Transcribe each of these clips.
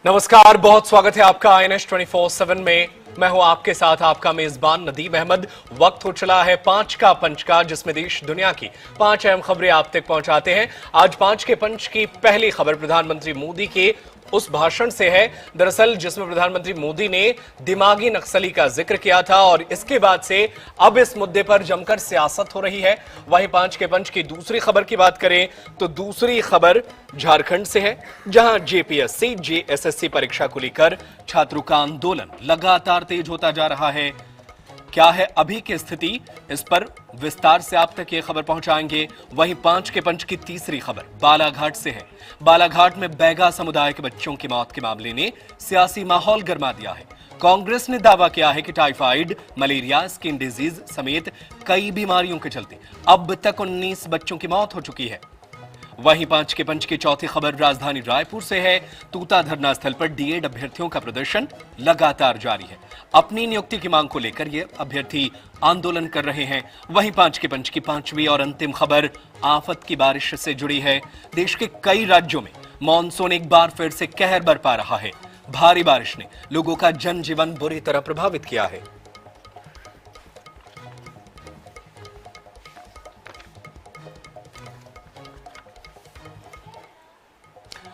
नमस्कार, बहुत स्वागत है आपका INS 24/7 में। मैं हूं आपके साथ आपका मेजबान नदीम अहमद। वक्त हो चला है 5 का पंच का, जिसमें देश दुनिया की 5 अहम खबरें आप तक पहुंचाते हैं। आज 5 के पंच की पहली खबर प्रधानमंत्री मोदी के उस भाषण से है, दरअसल जिसमें प्रधानमंत्री मोदी ने दिमागी नक्सली का जिक्र किया था और इसके बाद से अब इस मुद्दे पर जमकर सियासत हो रही है। वहीं 5 के पंच की दूसरी खबर की बात करें तो दूसरी खबर झारखंड से है, जहां जेपीएससी जेएसएससी परीक्षा को लेकर छात्रों का आंदोलन लगातार तेज होता जा रहा है। क्या है अभी की स्थिति, इस पर विस्तार से आप तक ये खबर पहुंचाएंगे। वहीं 5 के पंच की तीसरी खबर बालाघाट से है। बालाघाट में बैगा समुदाय के बच्चों की मौत के मामले ने सियासी माहौल गर्मा दिया है। कांग्रेस ने दावा किया है कि टाइफाइड, मलेरिया, स्किन डिजीज समेत कई बीमारियों के चलते अब तक 19 बच्चों की मौत हो चुकी है। वहीं 5 के पंच की चौथी खबर राजधानी रायपुर से है। तूता धरना स्थल पर डीएड अभ्यर्थियों का प्रदर्शन लगातार जारी है। अपनी नियुक्ति की मांग को लेकर ये अभ्यर्थी आंदोलन कर रहे हैं। वहीं 5 के पंच की पांचवी और अंतिम खबर आफत की बारिश से जुड़ी है। देश के कई राज्यों में मॉनसून एक बार फिर से कहर बरपा रहा है। भारी बारिश ने लोगों का जनजीवन बुरी तरह प्रभावित किया है।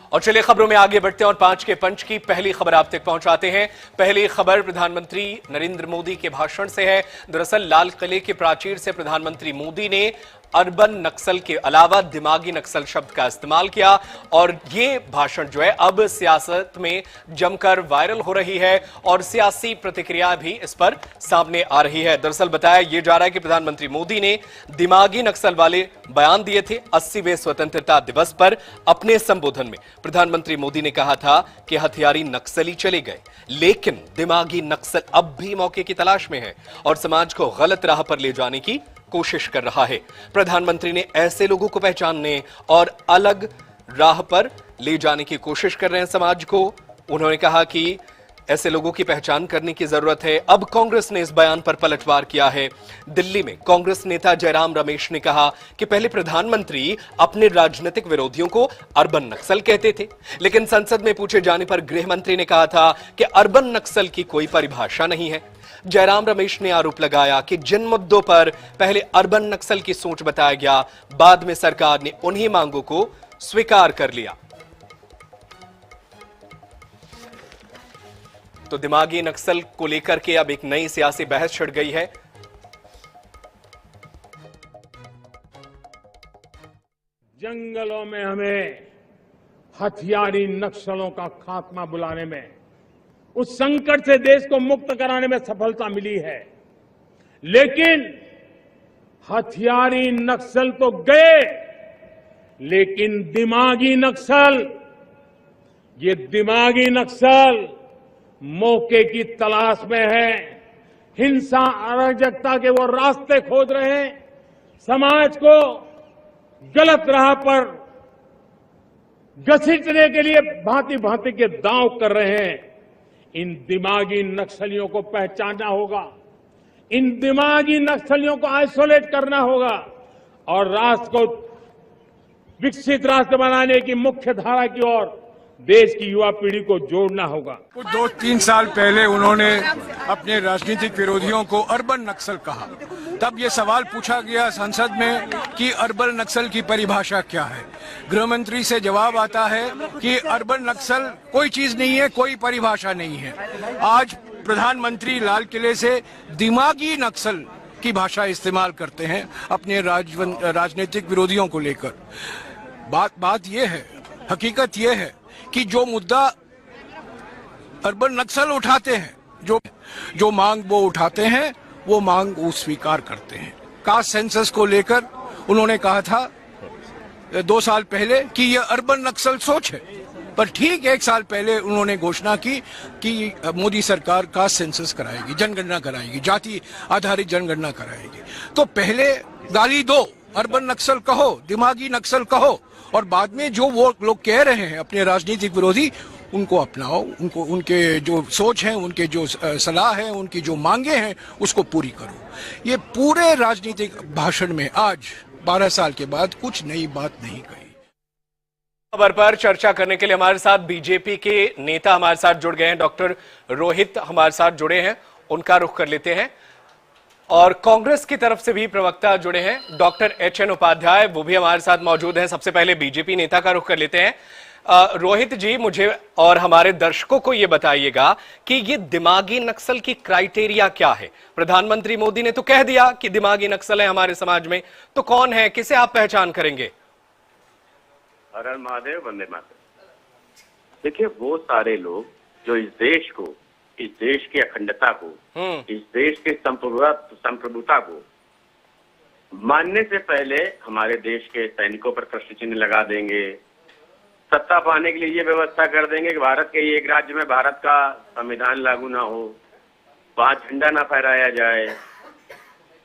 और चलिए खबरों में आगे बढ़ते हैं और 5 के पंच की पहली खबर आप तक पहुंचाते हैं। पहली खबर प्रधानमंत्री नरेंद्र मोदी के भाषण से है। दरअसल लाल किले के प्राचीर से प्रधानमंत्री मोदी ने अर्बन नक्सल के अलावा दिमागी नक्सल शब्द का इस्तेमाल किया और ये भाषण जो है अब सियासत में जमकर वायरल हो रही है और सियासी प्रतिक्रिया भी इस पर सामने आ रही है। दरअसल बताया यह जा रहा है कि प्रधानमंत्री मोदी ने दिमागी नक्सल वाले बयान दिए थे। 80वें स्वतंत्रता दिवस पर अपने संबोधन में प्रधानमंत्री मोदी ने कहा था कि हथियारी नक्सली चले गए, लेकिन दिमागी नक्सल अब भी मौके की तलाश में है और समाज को गलत राह पर ले जाने की कोशिश कर रहा है। प्रधानमंत्री ने ऐसे लोगों को पहचानने और अलग राह पर ले जाने की कोशिश कर रहे हैं समाज को। उन्होंने कहा कि ऐसे लोगों की पहचान करने की जरूरत है। अब कांग्रेस ने इस बयान पर पलटवार किया है। दिल्ली में कांग्रेस नेता जयराम रमेश ने कहा कि पहले प्रधानमंत्री अपने राजनीतिक विरोधियों को अर्बन नक्सल कहते थे, लेकिन संसद में पूछे जाने पर गृह मंत्री ने कहा था कि अर्बन नक्सल की कोई परिभाषा नहीं है। जयराम रमेश ने आरोप लगाया कि जिन मुद्दों पर पहले अर्बन नक्सल की सोच बताया गया, बाद में सरकार ने उन्हीं मांगों को स्वीकार कर लिया। तो दिमागी नक्सल को लेकर के अब एक नई सियासी बहस छिड़ गई है। जंगलों में हमें हथियारी नक्सलों का खात्मा बुलाने में, उस संकट से देश को मुक्त कराने में सफलता मिली है, लेकिन हथियारी नक्सल तो गए, लेकिन दिमागी नक्सल, ये दिमागी नक्सल मौके की तलाश में है। हिंसा, अराजकता के वो रास्ते खोज रहे हैं, समाज को गलत राह पर घसीटने के लिए भांति भांति के दांव कर रहे हैं। इन दिमागी नक्सलियों को पहचानना होगा, इन दिमागी नक्सलियों को आइसोलेट करना होगा और राष्ट्र को विकसित राष्ट्र बनाने की मुख्य धारा की ओर देश की युवा पीढ़ी को जोड़ना होगा। कुछ 2-3 साल पहले उन्होंने अपने राजनीतिक विरोधियों को अर्बन नक्सल कहा। तब ये सवाल पूछा गया संसद में कि अर्बन नक्सल की परिभाषा क्या है। गृह मंत्री से जवाब आता है कि अर्बन नक्सल कोई चीज नहीं है, कोई परिभाषा नहीं है। आज प्रधानमंत्री लाल किले से दिमागी नक्सल की भाषा इस्तेमाल करते हैं अपने राजनीतिक विरोधियों को लेकर। बात यह है, हकीकत यह है कि जो मुद्दा अर्बन नक्सल उठाते हैं, जो मांग वो उठाते हैं, वो मांग वो स्वीकार करते हैं। कास्ट सेंसस को लेकर उन्होंने कहा था 2 साल पहले कि ये अर्बन नक्सल सोच है, पर ठीक 1 साल पहले उन्होंने घोषणा की कि मोदी सरकार कास्ट सेंसस कराएगी, जनगणना कराएगी, जाति आधारित जनगणना कराएगी। तो पहले गाली दो, अर्बन नक्सल कहो, दिमागी नक्सल कहो, और बाद में जो वो लोग कह रहे हैं अपने राजनीतिक विरोधी, उनको अपनाओ, उनको उनके जो सोच है, उनके जो सलाह है, उनकी जो मांगे हैं, उसको पूरी करो। ये पूरे राजनीतिक भाषण में आज 12 साल के बाद कुछ नई बात नहीं कही। खबर पर चर्चा करने के लिए हमारे साथ बीजेपी के नेता हमारे साथ जुड़ गए हैं। डॉक्टर रोहित हमारे साथ जुड़े हैं, उनका रुख कर लेते हैं। और कांग्रेस की तरफ से भी प्रवक्ता जुड़े हैं, डॉक्टर एचएन उपाध्याय, वो भी हमारे साथ मौजूद हैं। सबसे पहले बीजेपी नेता का रुख कर लेते हैं। रोहित जी, मुझे और हमारे दर्शकों को यह बताइएगा कि ये दिमागी नक्सल की क्राइटेरिया क्या है। प्रधानमंत्री मोदी ने तो कह दिया कि दिमागी नक्सल है हमारे समाज में, तो कौन है, किसे आप पहचान करेंगे? हर हर महादेव, वंदे मातरम। देखिए, वो सारे लोग जो इस देश को, इस देश की अखंडता को, इस देश के संप्रभुता को मानने से पहले हमारे देश के सैनिकों पर प्रश्न चिन्ह लगा देंगे, सत्ता पाने के लिए ये व्यवस्था कर देंगे कि भारत के एक राज्य में भारत का संविधान लागू ना हो, वहां झंडा ना फहराया जाए,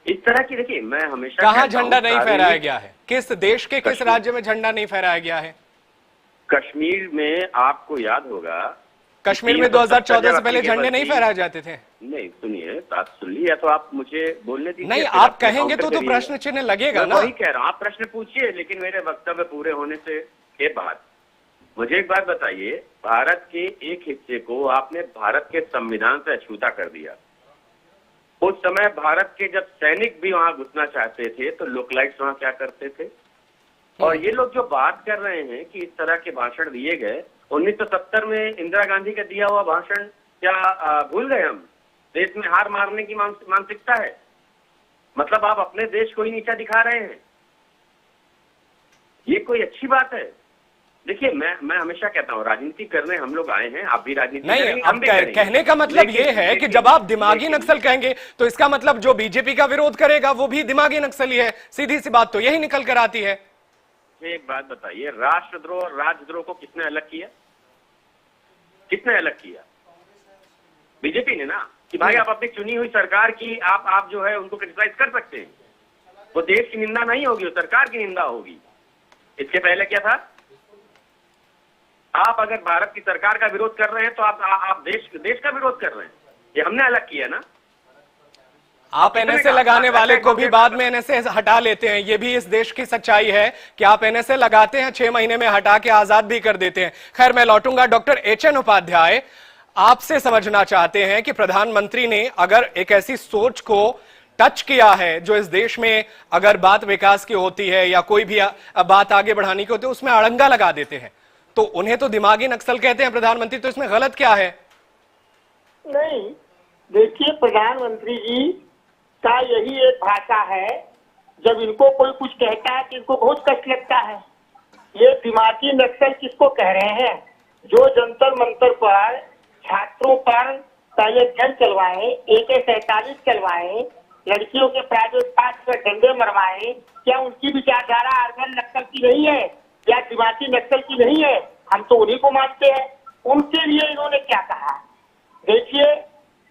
इस तरह की। देखिए, मैं हमेशा कहाँ झंडा नहीं फहराया गया है? किस देश के किस राज्य में झंडा नहीं फहराया गया है? कश्मीर में आपको याद होगा, कश्मीर में 2014 से पहले झंडे नहीं फहराए जाते थे। नहीं, सुनिए, बात सुन ली, या तो आप मुझे बोलने दीजिए। नहीं, आप कहेंगे तो प्रश्न चिन्ह लगेगा ना। वही कह रहा हूँ, आप प्रश्न पूछिए, लेकिन मेरे वक्तव्य पूरे होने के बाद मुझे एक बात बताइए। भारत के एक हिस्से को आपने भारत के संविधान से अछूता कर दिया। उस समय भारत के जब सैनिक भी वहां घुसना चाहते थे तो लोकलाइट्स वहां क्या करते थे? और ये लोग जो बात कर रहे हैं कि इस तरह के भाषण दिए गए, 1970 में इंदिरा गांधी का दिया हुआ भाषण क्या भूल गए हम? देश में हार मारने की मानसिकता है, मतलब आप अपने देश को ही नीचा दिखा रहे हैं। ये कोई अच्छी बात है? देखिए, मैं हमेशा कहता हूँ, राजनीति करने हम लोग आए हैं, आप भी राजनीति नहीं, हम कहने का मतलब ये है कि जब आप दिमागी नक्सल कहेंगे तो इसका मतलब जो बीजेपी का विरोध करेगा वो भी दिमागी नक्सली है। सीधी सी बात तो यही निकल कर आती है। एक बात बताइए, राष्ट्रद्रोह और राजद्रोह को किसने अलग किया? किसने अलग किया? बीजेपी ने ना। कि भाई, आप अपनी चुनी हुई सरकार की आप जो है उनको क्रिटिसाइज कर सकते हैं, वो देश की निंदा नहीं होगी, वो सरकार की निंदा होगी। इसके पहले क्या था? आप अगर भारत की सरकार का विरोध कर रहे हैं तो आप देश का विरोध कर रहे हैं। ये हमने अलग किया ना। आप एनएसए लगाने वाले को भी बाद में एनएसए हटा लेते हैं। ये भी इस देश की सच्चाई है कि आप एनएसए लगाते हैं, 6 महीने में हटा के आजाद भी कर देते हैं। खैर, मैं लौटूंगा। डॉक्टर एचएन उपाध्याय, आपसे समझना चाहते हैं कि प्रधानमंत्री ने अगर एक ऐसी सोच को टच किया है जो इस देश में अगर बात विकास की होती है या कोई भी बात आगे बढ़ाने की होती है उसमें अड़ंगा लगा देते हैं, तो उन्हें तो दिमागी नक्सल कहते हैं प्रधानमंत्री, तो इसमें गलत क्या है? नहीं, देखिए, प्रधानमंत्री जी का यही एक भाषा है, जब इनको कोई कुछ कहता है तो इनको बहुत कष्ट लगता है। ये दिमागी नक्सल किसको कह रहे हैं? जो जंतर मंतर पर छात्रों पर पहले गन चलवाए, AK-47 चलवाए, लड़कियों के प्राइवेट पार्ट पर डंडे मरवाए, क्या उनकी विचारधारा अर्बन नक्सल की नहीं है या दिमागी नक्सल की नहीं है? हम तो उन्हीं को मानते हैं। उनके लिए इन्होंने क्या कहा? देखिए,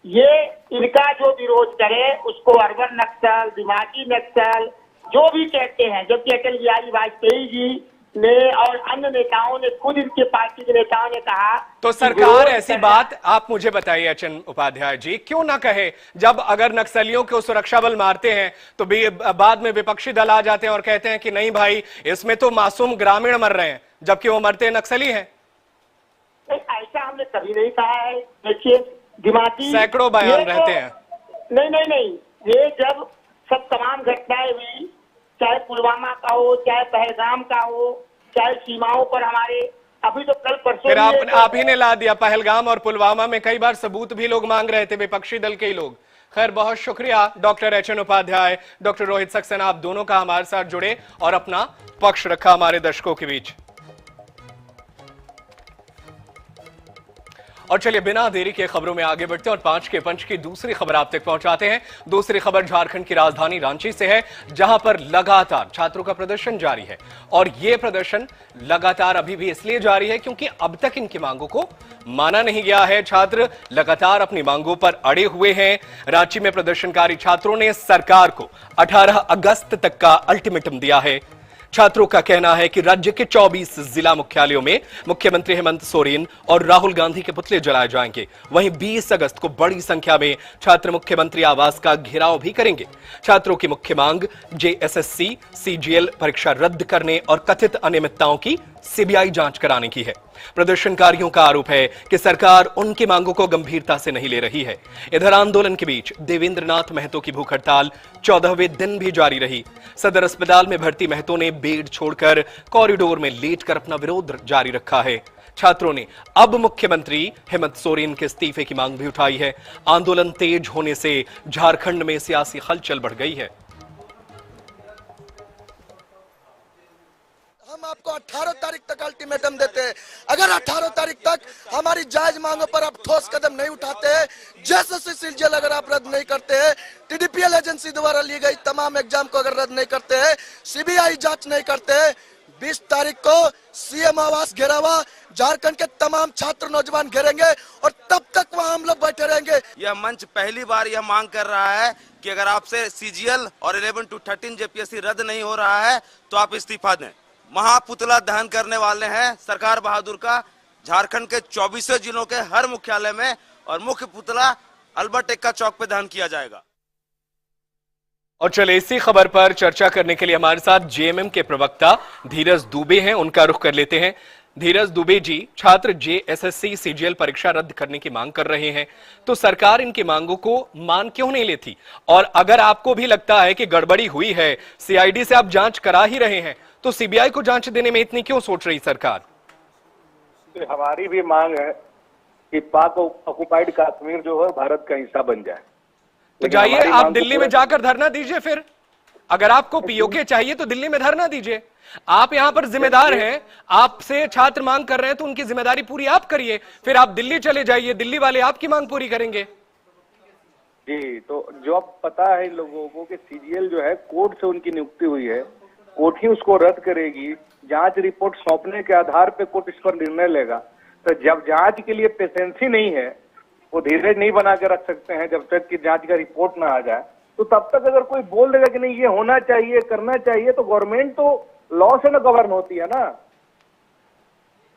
ये इनका जो विरोध करे उसको अर्बन नक्सल, दिमागी नक्सल जो भी कहते हैं, जबकि अटल बिहारी वाजपेयी जी ने और अन्य नेताओं ने, खुद इनके पार्टी के नेताओं ने कहा। तो सरकार ऐसी बात आप मुझे बताइए एचएन उपाध्याय जी, क्यों ना कहे? जब अगर नक्सलियों को सुरक्षा बल मारते हैं तो बाद में विपक्षी दल आ जाते हैं और कहते हैं कि नहीं भाई, इसमें तो मासूम ग्रामीण मर रहे हैं, जबकि वो मरते नक्सली हैं। ऐसा हमने कभी नहीं कहा है। देखिए, दिमागी सैकड़ों बयान रहते हैं। नहीं, ये जब सब तमाम घटनाएं हुई, चाहे पुलवामा का हो, चाहे पहलगाम का हो, चाहे सीमाओं पर हमारे, अभी तो कल परसों फिर आप ही ने ला दिया पहलगाम और पुलवामा में कई बार सबूत भी लोग मांग रहे थे, विपक्षी दल के ही लोग। खैर, बहुत शुक्रिया doctor HN Upadhyay, doctor Rohit Saxena, आप दोनों का हमारे साथ जुड़े और अपना पक्ष रखा हमारे दर्शकों के बीच। और चलिए बिना देरी के खबरों में आगे बढ़ते हैं और 5 के पंच की दूसरी खबर आप तक पहुंचाते हैं। दूसरी खबर झारखंड की राजधानी रांची से है, जहां पर लगातार छात्रों का प्रदर्शन जारी है। और यह प्रदर्शन लगातार अभी भी इसलिए जारी है क्योंकि अब तक इनकी मांगों को माना नहीं गया है। छात्र लगातार अपनी मांगों पर अड़े हुए हैं। रांची में प्रदर्शनकारी छात्रों ने सरकार को 18 अगस्त तक का अल्टीमेटम दिया है। छात्रों का कहना है कि राज्य के 24 जिला मुख्यालयों में मुख्यमंत्री हेमंत सोरेन और राहुल गांधी के पुतले जलाए जाएंगे। वहीं 20 अगस्त को बड़ी संख्या में छात्र मुख्यमंत्री आवास का घेराव भी करेंगे। छात्रों की मुख्य मांग JSSC, CGL परीक्षा रद्द करने और कथित अनियमितताओं की सीबीआई जांच कराने की है। प्रदर्शनकारियों का आरोप है कि सरकार उनकी मांगों को गंभीरता से नहीं ले रही है। इधर आंदोलन के बीच देवेंद्रनाथ महतो की भूख हड़ताल 14वें दिन भी जारी रही। सदर अस्पताल में भर्ती महतो ने बेड छोड़कर कॉरिडोर में लेटकर अपना विरोध जारी रखा है। छात्रों ने अब मुख्यमंत्री हेमंत सोरेन के इस्तीफे की मांग भी उठाई है। आंदोलन तेज होने से झारखंड में सियासी हलचल बढ़ गई है। हम आपको 18 तारीख तक अल्टीमेटम देते हैं। अगर 18 तारीख तक हमारी जायज मांगों पर आप ठोस कदम नहीं उठाते हैं, जेएसएससी सीजीएल अगर आप रद्द नहीं करते हैं, टीडीपीएल एजेंसी द्वारा ली गई तमाम एग्जाम को अगर रद्द नहीं करते हैं, सीबीआई जांच नहीं करते हैं, 20 तारीख को सीएम आवास घेरावा झारखंड के तमाम छात्र नौजवान घेरेंगे और तब तक वहां हम लोग बैठे रहेंगे। यह मंच पहली बार यह मांग कर रहा है कि अगर आपसे सीजीएल और 11 to 13 जेपीएससी रद्द नहीं हो रहा है तो आप इस्तीफा दें। महापुतला दहन करने वाले हैं सरकार बहादुर का झारखंड के 24 जिलों के हर मुख्यालय में, और मुख्य पुतला अल्बर्ट एक्का चौक पे दहन किया जाएगा। और चले इसी खबर पर चर्चा करने के लिए हमारे साथ जेएमएम के प्रवक्ता धीरज दुबे हैं, उनका रुख कर लेते हैं। धीरज दुबे जी, छात्र जेएसएससी सीजीएल परीक्षा रद्द करने की मांग कर रहे हैं, तो सरकार इनकी मांगों को मान क्यों नहीं लेती? और अगर आपको भी लगता है कि गड़बड़ी हुई है, सीआईडी से आप जांच करा ही रहे हैं, तो सीबीआई को जांच देने में इतनी क्यों सोच रही सरकार? हमारी भी मांग है कि पाक ऑक्युपाइड कश्मीर जो है भारत का हिस्सा बन जाए। तो जाइए आप दिल्ली में जाकर धरना दीजिए। फिर अगर आपको पीओके चाहिए तो दिल्ली में धरना दीजिए। आप यहां पर जिम्मेदार हैं, आपसे छात्र मांग कर रहे हैं तो उनकी जिम्मेदारी पूरी आप करिए। फिर आप दिल्ली चले जाइए, दिल्ली वाले आपकी मांग पूरी करेंगे। जी, तो जो अब पता है लोगों को कि सीजीएल जो है कोर्ट से उनकी नियुक्ति हुई है, कोर्ट ही उसको रद्द करेगी। जांच रिपोर्ट सौंपने के आधार पे कोर्ट इस पर निर्णय लेगा। तो जब जांच के लिए पेशेंसी नहीं है, वो धीरज नहीं बना के रख सकते हैं जब तक कि जांच का रिपोर्ट ना आ जाए, तो तब तक अगर कोई बोल देगा कि नहीं ये होना चाहिए, करना चाहिए, तो गवर्नमेंट तो लॉ से ना गवर्न होती है ना।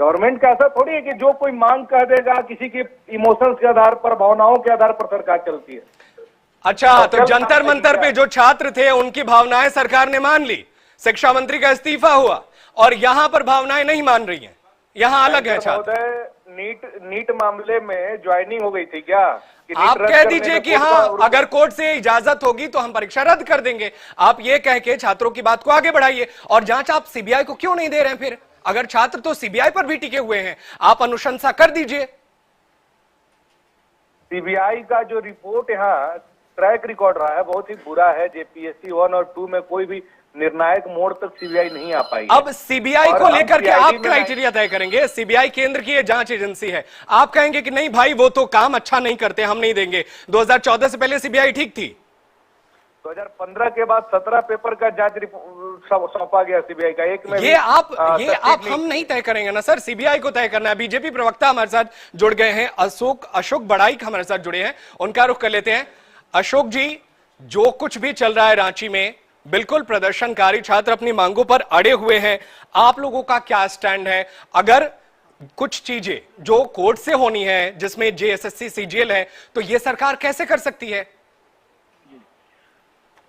गवर्नमेंट का ऐसा थोड़ी है कि जो कोई मांग कह देगा, किसी के इमोशंस के आधार पर, भावनाओं के आधार पर सरकार चलती है। अच्छा, तो जंतर मंतर पे जो छात्र थे उनकी भावनाएं सरकार ने मान ली, शिक्षा मंत्री का इस्तीफा हुआ, और यहां पर भावनाएं नहीं मान रही हैं, यहां अलग है छात्र। नीट मामले में ज्वाइनिंग हो गई थी क्या? आप कह दीजिए कि हाँ, अगर कोर्ट से इजाजत होगी तो हम परीक्षा रद्द कर देंगे। आप ये कह के छात्रों की बात को आगे बढ़ाइए। और जांच आप सीबीआई को क्यों नहीं दे रहे हैं? फिर अगर छात्र तो सीबीआई पर भी टिके हुए हैं, आप अनुशंसा कर दीजिए। सीबीआई का जो रिपोर्ट यहाँ ट्रैक रिकॉर्ड रहा है बहुत ही बुरा है। जेपीएससी 1 और 2 में कोई भी निर्णायक मोड़ तक सीबीआई नहीं आ पाई। अब सीबीआई को लेकर के आप क्राइटेरिया तय करेंगे। सीबीआई केंद्र की ये जांच एजेंसी है, आप कहेंगे कि नहीं भाई वो तो काम अच्छा नहीं करते, हम नहीं देंगे। 2014 से पहले सीबीआई ठीक थी। 2015 के बाद 17 पेपर का जांच सौंपा गया सीबीआई का। एक में ये आप हम नहीं तय करेंगे ना सर, सीबीआई को तय करना है। बीजेपी प्रवक्ता हमारे साथ जुड़ गए हैं, अशोक बड़ाइक हमारे साथ जुड़े हैं, उनका रुख कर लेते हैं। अशोक जी, जो कुछ भी चल रहा है रांची में, बिल्कुल प्रदर्शनकारी छात्र अपनी मांगों पर अड़े हुए हैं, आप लोगों का क्या स्टैंड है? अगर कुछ चीजें जो कोर्ट से होनी है, जिसमें जेएसएससी सीजीएल है, तो ये सरकार कैसे कर सकती है?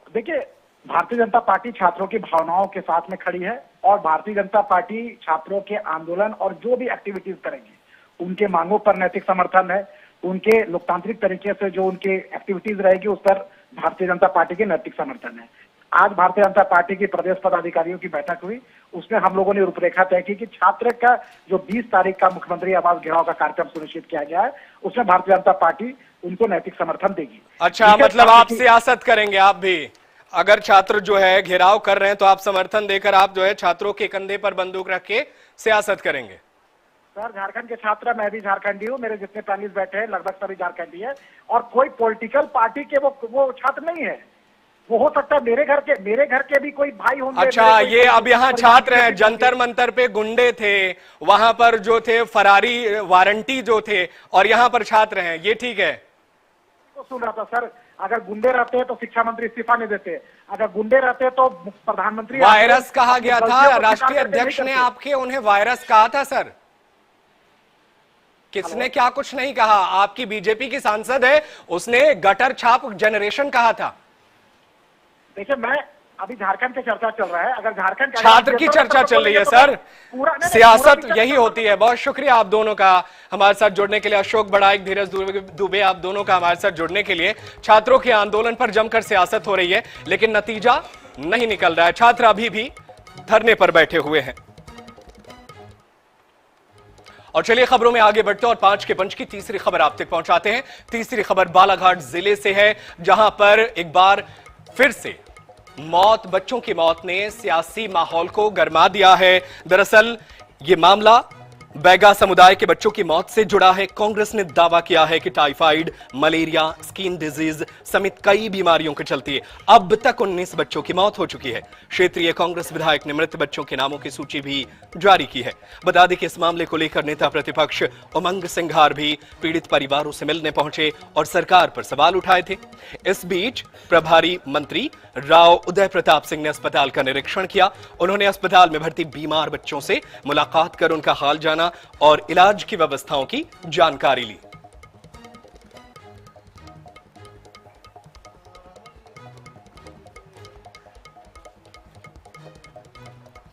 देखिए, भारतीय जनता पार्टी छात्रों की भावनाओं के साथ में खड़ी है और भारतीय जनता पार्टी छात्रों के आंदोलन और जो भी एक्टिविटीज करेंगे उनके मांगों पर नैतिक समर्थन है। उनके लोकतांत्रिक तरीके से जो उनके एक्टिविटीज रहेगी उस पर भारतीय जनता पार्टी की नैतिक समर्थन है। आज भारतीय जनता पार्टी की प्रदेश पदाधिकारियों की बैठक हुई, उसमें हम लोगों ने रूपरेखा तय की कि छात्र का जो 20 तारीख का मुख्यमंत्री आवास घेराव का कार्यक्रम सुनिश्चित किया गया है, उसमें भारतीय जनता पार्टी उनको नैतिक समर्थन देगी। अच्छा, मतलब आप सियासत करेंगे? आप भी अगर छात्र जो है घेराव कर रहे हैं तो आप समर्थन देकर आप जो है छात्रों के कंधे पर बंदूक रख के सियासत करेंगे? सर, झारखंड के छात्र, मैं भी झारखंडी हूँ, मेरे जितने पैनलिस्ट बैठे हैं लगभग सभी झारखंडी है, और कोई पॉलिटिकल पार्टी के वो छात्र नहीं है। वो हो सकता है मेरे घर के भी कोई भाई होंगे। अच्छा, ये अब यहाँ छात्र हैं, जंतर मंतर पे गुंडे थे, वहां पर जो थे फरारी वारंटी जो थे, और यहाँ पर छात्र हैं, ये ठीक है? तो सुन रहा था सर, अगर गुंडे रहते हैं तो शिक्षा मंत्री इस्तीफा नहीं देते, अगर गुंडे रहते तो प्रधानमंत्री। वायरस कहा गया था, राष्ट्रीय अध्यक्ष ने आपके उन्हें वायरस कहा था सर। किसने क्या कुछ नहीं कहा, आपकी बीजेपी की सांसद है, उसने गटर छाप जनरेशन कहा था। देखिए, मैं अभी झारखंड की चर्चा चल रहा है, अगर झारखंड छात्र की चर्चा चल रही है सर, सियासत यही होती है। बहुत शुक्रिया आप दोनों का हमारे साथ जुड़ने के लिए, अशोक बड़ाइक, धीरज दुबे, आप दोनों का हमारे साथ जुड़ने के लिए। छात्रों के आंदोलन पर जमकर सियासत हो रही है, लेकिन नतीजा नहीं निकल रहा है। छात्र अभी भी धरने पर बैठे हुए हैं। और चलिए खबरों में आगे बढ़ते हैं और 5 के पंच की तीसरी खबर आप तक पहुंचाते हैं। तीसरी खबर बालाघाट जिले से है, जहां पर एक बार फिर से बच्चों की मौत ने सियासी माहौल को गरमा दिया है। दरअसल यह मामला बैगा समुदाय के बच्चों की मौत से जुड़ा है। कांग्रेस ने दावा किया है कि टाइफाइड, मलेरिया, स्किन डिजीज समेत कई बीमारियों के चलते अब तक 19 बच्चों की मौत हो चुकी है। क्षेत्रीय कांग्रेस विधायक ने मृत बच्चों के नामों की सूची भी जारी की है। बता दें कि इस मामले को लेकर नेता प्रतिपक्ष उमंग सिंघार भी पीड़ित परिवारों से मिलने पहुंचे और सरकार पर सवाल उठाए थे। इस बीच प्रभारी मंत्री राव उदय प्रताप सिंह ने अस्पताल का निरीक्षण किया। उन्होंने अस्पताल में भर्ती बीमार बच्चों से मुलाकात कर उनका हाल जाना और इलाज की व्यवस्थाओं की जानकारी ली।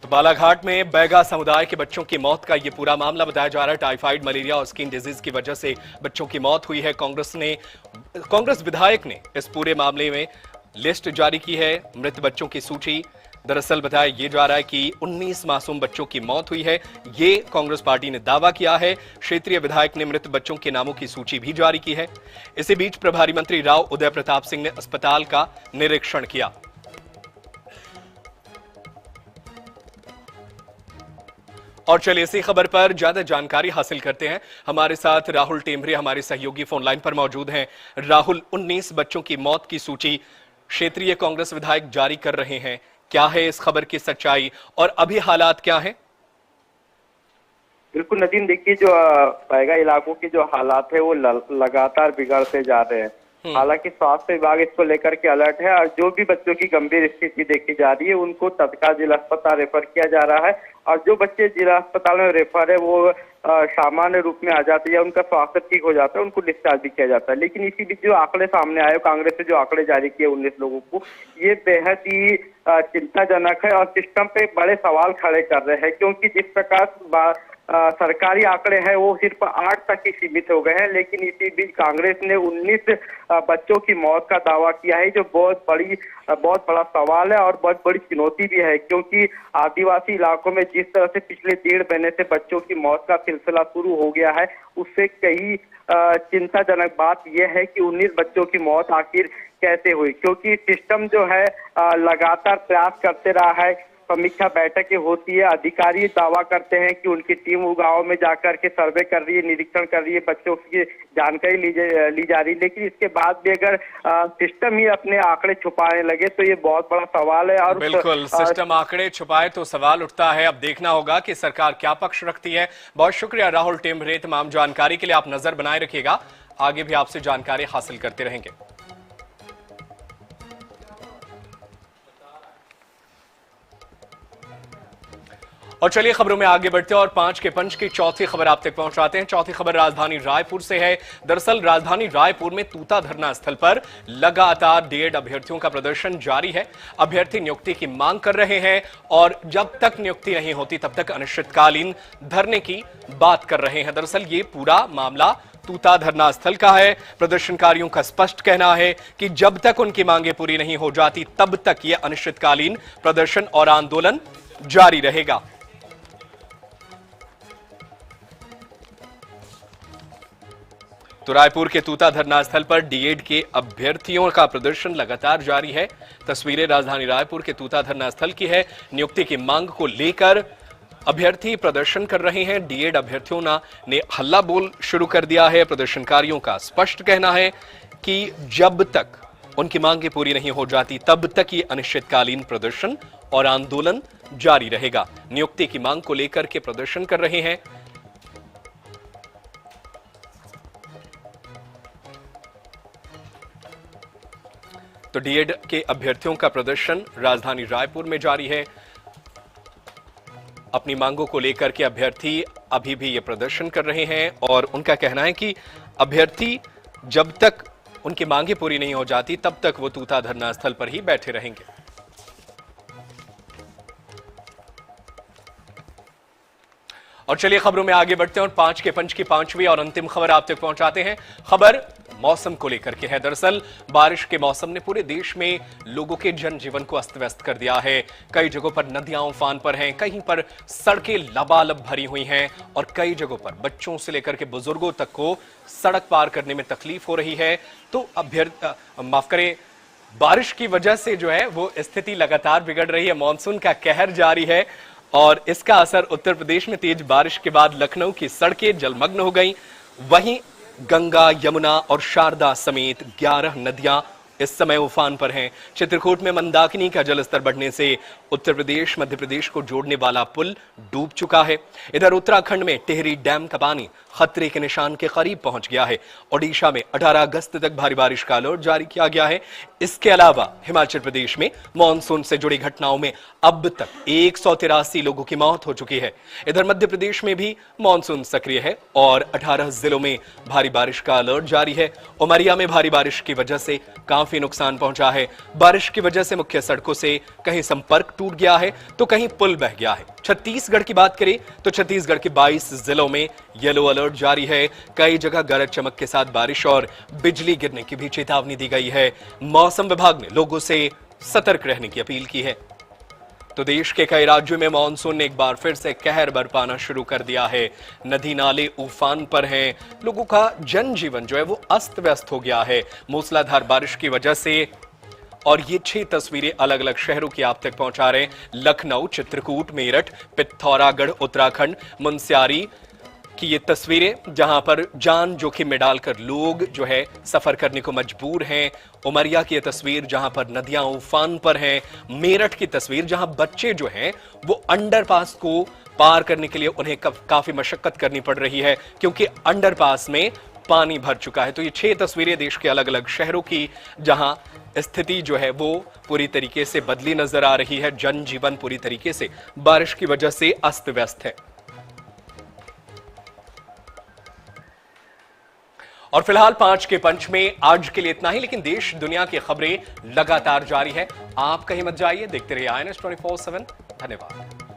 तो बालाघाट में बैगा समुदाय के बच्चों की मौत का यह पूरा मामला बताया जा रहा है। टाइफाइड, मलेरिया और स्किन डिजीज की वजह से बच्चों की मौत हुई है। कांग्रेस विधायक ने इस पूरे मामले में लिस्ट जारी की है, मृत बच्चों की सूची। दरअसल बताया यह जा रहा है कि 19 मासूम बच्चों की मौत हुई है, ये कांग्रेस पार्टी ने दावा किया है। क्षेत्रीय विधायक ने मृत बच्चों के नामों की सूची भी जारी की है। इसी बीच प्रभारी मंत्री राव उदय प्रताप सिंह ने अस्पताल का निरीक्षण किया। और चलिए इसी खबर पर ज्यादा जानकारी हासिल करते हैं। हमारे साथ राहुल टेमरे हमारे सहयोगी फोन लाइन पर मौजूद हैं। राहुल, 19 बच्चों की मौत की सूची क्षेत्रीय कांग्रेस विधायक जारी कर रहे हैं, क्या है इस खबर की सच्चाई और अभी हालात क्या हैं? बिल्कुल नदीम, देखिए जो बैगा इलाकों के जो हालात है वो लगातार बिगड़ते जा रहे हैं। हालांकि स्वास्थ्य विभाग इसको लेकर के अलर्ट है और जो भी बच्चों की गंभीर स्थिति देखी जा रही है उनको तत्काल जिला अस्पताल रेफर किया जा रहा है और जो बच्चे जिला अस्पताल में रेफर है वो सामान्य रूप में आ जाते हैं या उनका स्वास्थ्य ठीक हो जाता है, उनको डिस्चार्ज भी किया जाता है। लेकिन इसी बीच जो आंकड़े सामने आए, कांग्रेस ने जो आंकड़े जारी किए 19 लोगों को, ये बेहद ही चिंताजनक है और सिस्टम पे बड़े सवाल खड़े कर रहे हैं, क्योंकि जिस प्रकार सरकारी आंकड़े हैं वो सिर्फ 8 तक ही सीमित हो गए हैं। लेकिन इसी बीच कांग्रेस ने 19 बच्चों की मौत का दावा किया है, जो बहुत बड़ा सवाल है और बहुत बड़ी चुनौती भी है, क्योंकि आदिवासी इलाकों में जिस तरह से पिछले 1.5 महीने से बच्चों की मौत का सिलसिला शुरू हो गया है, उससे कई चिंताजनक बात यह है कि 19 बच्चों की मौत आखिर कैसे हुई, क्योंकि सिस्टम जो है लगातार प्रयास करते रहा है। समीक्षा बैठकें होती है, अधिकारी दावा करते हैं कि उनकी टीम गांव में जाकर के सर्वे कर रही है, निरीक्षण कर रही है, बच्चों की जानकारी ली जा रही है। लेकिन इसके बाद भी अगर सिस्टम ही अपने आंकड़े छुपाने लगे तो ये बहुत बड़ा सवाल है। और बिल्कुल, सिस्टम आंकड़े छुपाए तो सवाल उठता है। अब देखना होगा कि सरकार क्या पक्ष रखती है। बहुत शुक्रिया राहुल टेमरे, तमाम जानकारी के लिए। आप नजर बनाए रखिएगा, आगे भी आपसे जानकारी हासिल करते रहेंगे। और चलिए खबरों में आगे बढ़ते हैं और 5 के पंच की चौथी खबर आप तक पहुंचाते हैं। चौथी खबर राजधानी रायपुर से है। दरअसल राजधानी रायपुर में तूता धरना स्थल पर लगातार डीएड अभ्यर्थियों का प्रदर्शन जारी है। अभ्यर्थी नियुक्ति की मांग कर रहे हैं और जब तक नियुक्ति नहीं होती तब तक अनिश्चितकालीन धरने की बात कर रहे हैं। दरअसल ये पूरा मामला तूता धरना स्थल का है। प्रदर्शनकारियों का स्पष्ट कहना है कि जब तक उनकी मांगे पूरी नहीं हो जाती तब तक यह अनिश्चितकालीन प्रदर्शन और आंदोलन जारी रहेगा। तो रायपुर के तूता धरना स्थल पर डीएड के अभ्यर्थियों का प्रदर्शन लगातार जारी है। तस्वीरें राजधानी रायपुर के तूता धरना स्थल की है। नियुक्ति की मांग को लेकर अभ्यर्थी प्रदर्शन कर रहे हैं। डीएड अभ्यर्थियों ने हल्ला बोल शुरू कर दिया है। प्रदर्शनकारियों का स्पष्ट कहना है कि जब तक उनकी मांगे पूरी नहीं हो जाती तब तक ये अनिश्चितकालीन प्रदर्शन और आंदोलन जारी रहेगा। नियुक्ति की मांग को लेकर के प्रदर्शन कर रहे हैं। तो डीएड के अभ्यर्थियों का प्रदर्शन राजधानी रायपुर में जारी है। अपनी मांगों को लेकर के अभ्यर्थी अभी भी ये प्रदर्शन कर रहे हैं और उनका कहना है कि अभ्यर्थी जब तक उनकी मांगे पूरी नहीं हो जाती तब तक वो तूता धरना स्थल पर ही बैठे रहेंगे। और चलिए खबरों में आगे बढ़ते हैं और 5 के पंच की 5वीं और अंतिम खबर आप तक पहुंचाते हैं। खबर मौसम को लेकर के है। दरअसल बारिश के मौसम ने पूरे देश में लोगों के जनजीवन को अस्त व्यस्त कर दिया है। कई जगहों पर नदियां उफान पर हैं, कहीं पर सड़कें लबालब भरी हुई हैं और कई जगहों पर बच्चों से लेकर के बुजुर्गों तक को सड़क पार करने में तकलीफ हो रही है। तो माफ करें, बारिश की वजह से जो है वो स्थिति लगातार बिगड़ रही है। मानसून का कहर जारी है और इसका असर उत्तर प्रदेश में तेज बारिश के बाद लखनऊ की सड़कें जलमग्न हो गई। वहीं गंगा, यमुना और शारदा समेत 11 नदियां इस समय उफान पर हैं। चित्रकूट में मंदाकिनी का जलस्तर बढ़ने से उत्तर प्रदेश मध्य प्रदेश को जोड़ने वाला पुल डूब चुका है। इधर उत्तराखंड में टिहरी डैम का पानी खतरे के निशान के करीब पहुंच गया है। ओडिशा में 18 अगस्त तक भारी बारिश का अलर्ट जारी किया गया है। इसके अलावा हिमाचल प्रदेश में मानसून से जुड़ी घटनाओं में अब तक 183 लोगों की मौत हो चुकी है। इधर मध्य प्रदेश में भी मानसून सक्रिय है और 18 जिलों में भारी बारिश का अलर्ट जारी है। उमरिया में भारी बारिश की वजह से काफी नुकसान पहुंचा है। बारिश की वजह से मुख्य सड़कों से कहीं संपर्क टूट गया है तो कहीं पुल बह गया है। छत्तीसगढ़ की बात करें तो छत्तीसगढ़ के 22 जिलों में येलो अलर्ट जारी है। कई जगह गरज चमक के साथ बारिश और बिजली गिरने की भी चेतावनी दी गई है। मौसम विभाग ने लोगों से सतर्क रहने की अपील की है। तो देश के कई राज्यों में मानसून ने एक बार फिर से कहर बरपाना शुरू कर दिया है। नदी नाले उफान पर हैं। लोगों का जनजीवन जो है वो अस्त व्यस्त हो गया है मूसलाधार बारिश की वजह से। और ये 6 तस्वीरें अलग अलग शहरों की आप तक पहुंचा रहे हैं। लखनऊ, चित्रकूट, मेरठ, पिथौरागढ़, उत्तराखंड, मुनस्यारी की ये तस्वीरें जहां पर जान जोखिम में डालकर लोग जो है सफर करने को मजबूर हैं। उमरिया की ये तस्वीर जहां पर नदियां उफान पर हैं। मेरठ की तस्वीर जहां बच्चे जो हैं वो अंडरपास को पार करने के लिए उन्हें काफी मशक्कत करनी पड़ रही है क्योंकि अंडरपास में पानी भर चुका है। तो ये 6 तस्वीरें देश के अलग अलग शहरों की जहां स्थिति जो है वो पूरी तरीके से बदली नजर आ रही है। जनजीवन पूरी तरीके से बारिश की वजह से अस्त व्यस्त है। और फिलहाल 5 के पंच में आज के लिए इतना ही, लेकिन देश दुनिया की खबरें लगातार जारी है। आप कहीं मत जाइए, देखते रहिए INS 24/7। धन्यवाद।